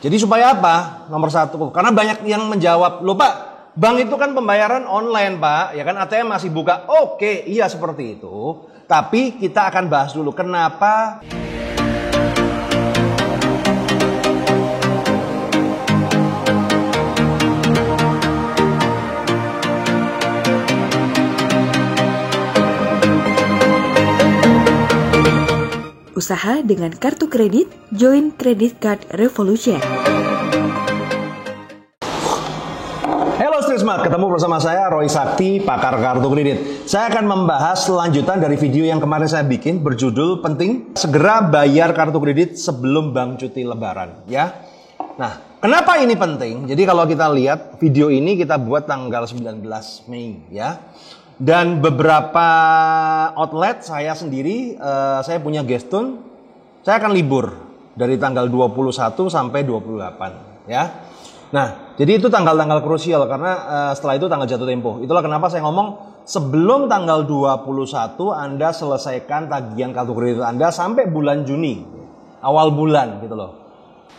Jadi supaya apa? Nomor satu, karena banyak yang menjawab, loh Pak, bank itu kan pembayaran online Pak, ya kan ATM masih buka. Oke, iya seperti itu. Tapi kita akan bahas dulu kenapa. Usaha dengan kartu kredit, join Credit Card Revolution. Halo Street Smart, ketemu bersama saya Roy Sakti, pakar kartu kredit. Saya akan membahas lanjutan dari video yang kemarin saya bikin berjudul penting segera bayar kartu kredit sebelum bank cuti lebaran, ya. Nah, kenapa ini penting? Jadi kalau kita lihat video ini kita buat tanggal 19 Mei, ya. Dan beberapa outlet saya sendiri, saya punya Geston, saya akan libur dari tanggal 21 sampai 28, ya. Nah, jadi itu tanggal-tanggal krusial karena setelah itu tanggal jatuh tempo. Itulah kenapa saya ngomong sebelum tanggal 21 Anda selesaikan tagihan kartu kredit Anda sampai bulan Juni, awal bulan gitu loh.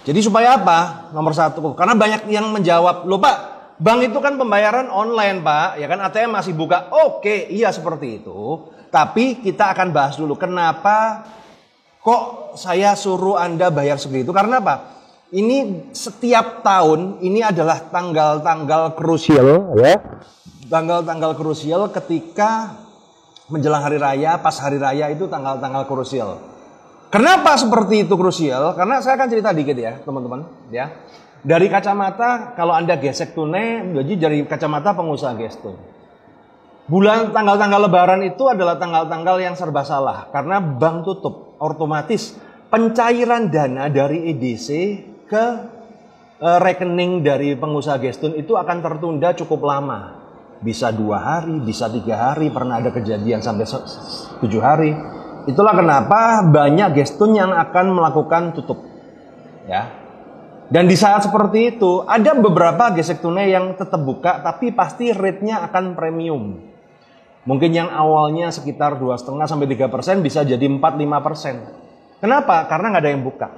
Jadi supaya apa? Nomor satu, karena banyak yang menjawab, loh Pak, bank itu kan pembayaran online Pak, ya kan ATM masih buka. Oke, iya seperti itu. Tapi kita akan bahas dulu kenapa kok saya suruh Anda bayar segitu. Karena apa? Ini setiap tahun ini adalah tanggal-tanggal krusial, ya. Tanggal-tanggal krusial ketika menjelang hari raya, pas hari raya itu tanggal-tanggal krusial. Kenapa seperti itu krusial? Karena saya akan cerita dikit ya, teman-teman, ya. Dari kacamata, kalau Anda gesek tunai, jadi dari kacamata pengusaha Geston. Bulan tanggal-tanggal lebaran itu adalah tanggal-tanggal yang serba salah. Karena bank tutup, otomatis pencairan dana dari EDC ke rekening dari pengusaha Geston itu akan tertunda cukup lama. Bisa 2 hari, bisa 3 hari, pernah ada kejadian sampai 7 hari. Itulah kenapa banyak Geston yang akan melakukan tutup. Ya. Dan di saat seperti itu, ada beberapa gesek tunai yang tetap buka, tapi pasti rate-nya akan premium. Mungkin yang awalnya sekitar 2,5 sampai 3% bisa jadi 4-5%. Kenapa? Karena nggak ada yang buka.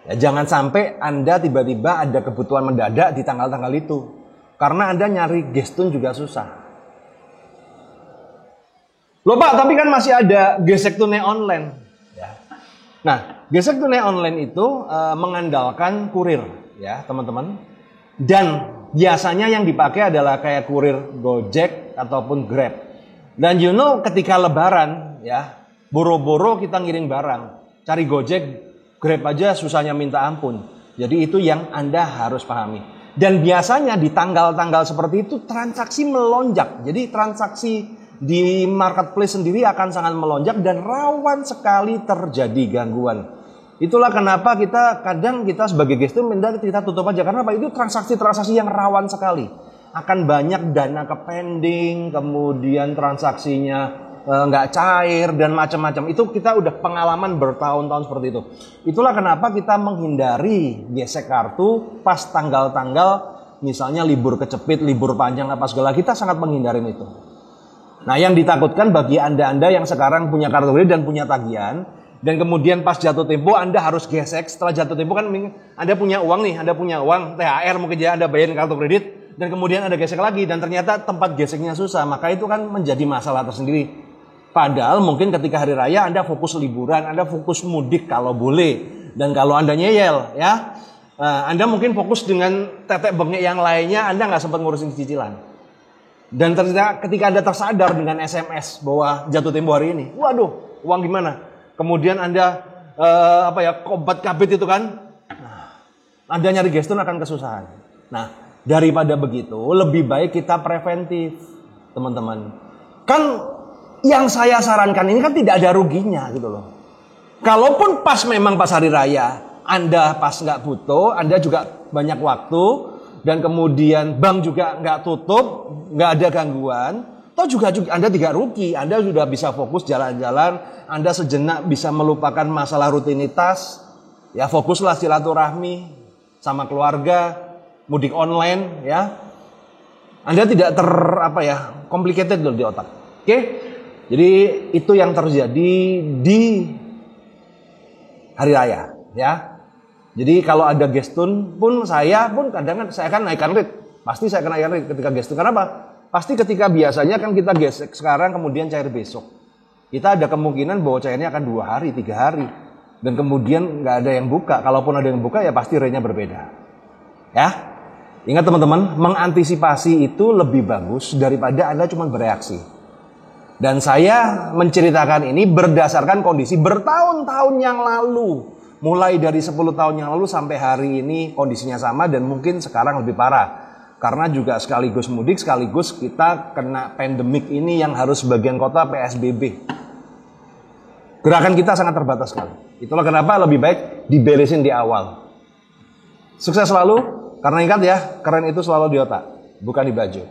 Ya, jangan sampai Anda tiba-tiba ada kebutuhan mendadak di tanggal-tanggal itu. Karena Anda nyari Geston juga susah. Loh Pak, tapi kan masih ada gesek tunai online. Ya. Nah, gesek tunai online itu mengandalkan kurir, ya teman-teman. Dan biasanya yang dipakai adalah kayak kurir Gojek ataupun Grab. Dan ketika lebaran, ya boro-boro kita ngirim barang, cari Gojek, Grab aja susahnya minta ampun. Jadi itu yang Anda harus pahami. Dan biasanya di tanggal-tanggal seperti itu transaksi melonjak. Jadi transaksi di marketplace sendiri akan sangat melonjak dan rawan sekali terjadi gangguan. Itulah kenapa kita sebagai Geston kita tutup aja. Karena apa? Itu transaksi-transaksi yang rawan sekali. Akan banyak dana ke pending, kemudian transaksinya nggak cair dan macam-macam. Itu kita udah pengalaman bertahun-tahun seperti itu. Itulah kenapa kita menghindari gesek kartu pas tanggal-tanggal misalnya libur kecepit, libur panjang apa segala, kita sangat menghindarin itu. Nah, yang ditakutkan bagi Anda yang sekarang punya kartu kredit dan punya tagihan, dan kemudian pas jatuh tempo Anda harus gesek. Setelah jatuh tempo kan Anda punya uang nih, Anda punya uang THR mungkin ya Anda bayarin kartu kredit, dan kemudian Anda gesek lagi dan ternyata tempat geseknya susah, maka itu kan menjadi masalah tersendiri. Padahal mungkin ketika hari raya Anda fokus liburan, Anda fokus mudik kalau boleh, dan kalau Anda nyeyel, ya Anda mungkin fokus dengan tetek bengek yang lainnya, Anda nggak sempat ngurusin cicilan. Dan ternyata ketika Anda tersadar dengan SMS bahwa jatuh tempo hari ini, waduh, uang gimana? Kemudian Anda kobat kabit itu kan, Anda nyari Geston akan kesusahan. Nah, daripada begitu, lebih baik kita preventif, teman-teman. Kan yang saya sarankan ini kan tidak ada ruginya gitu loh. Kalaupun memang pas hari raya, Anda pas nggak butuh, Anda juga banyak waktu, dan kemudian bank juga nggak tutup, nggak ada gangguan, toh juga Anda tidak rugi. Anda sudah bisa fokus jalan-jalan, Anda sejenak bisa melupakan masalah rutinitas, ya fokuslah silaturahmi sama keluarga, mudik online, ya. Anda tidak complicated loh di otak. Oke? Jadi itu yang terjadi di hari raya, ya. Jadi kalau ada gestun pun saya pun kadang saya akan naikkan rate. Pasti saya akan naikkan rate ketika gestun. Kenapa? Pasti ketika biasanya kan kita gesek sekarang kemudian cair besok. Kita ada kemungkinan bahwa cairnya akan 2 hari, 3 hari. Dan kemudian nggak ada yang buka. Kalaupun ada yang buka ya pasti rate-nya berbeda. Ya. Ingat teman-teman, mengantisipasi itu lebih bagus daripada Anda cuma bereaksi. Dan saya menceritakan ini berdasarkan kondisi bertahun-tahun yang lalu. Mulai dari 10 tahun yang lalu sampai hari ini kondisinya sama dan mungkin sekarang lebih parah. Karena juga sekaligus mudik, sekaligus kita kena pandemik ini yang harus sebagian kota PSBB. Gerakan kita sangat terbatas sekali. Itulah kenapa lebih baik diberesin di awal. Sukses selalu, karena ingat ya, keren itu selalu di otak, bukan di baju.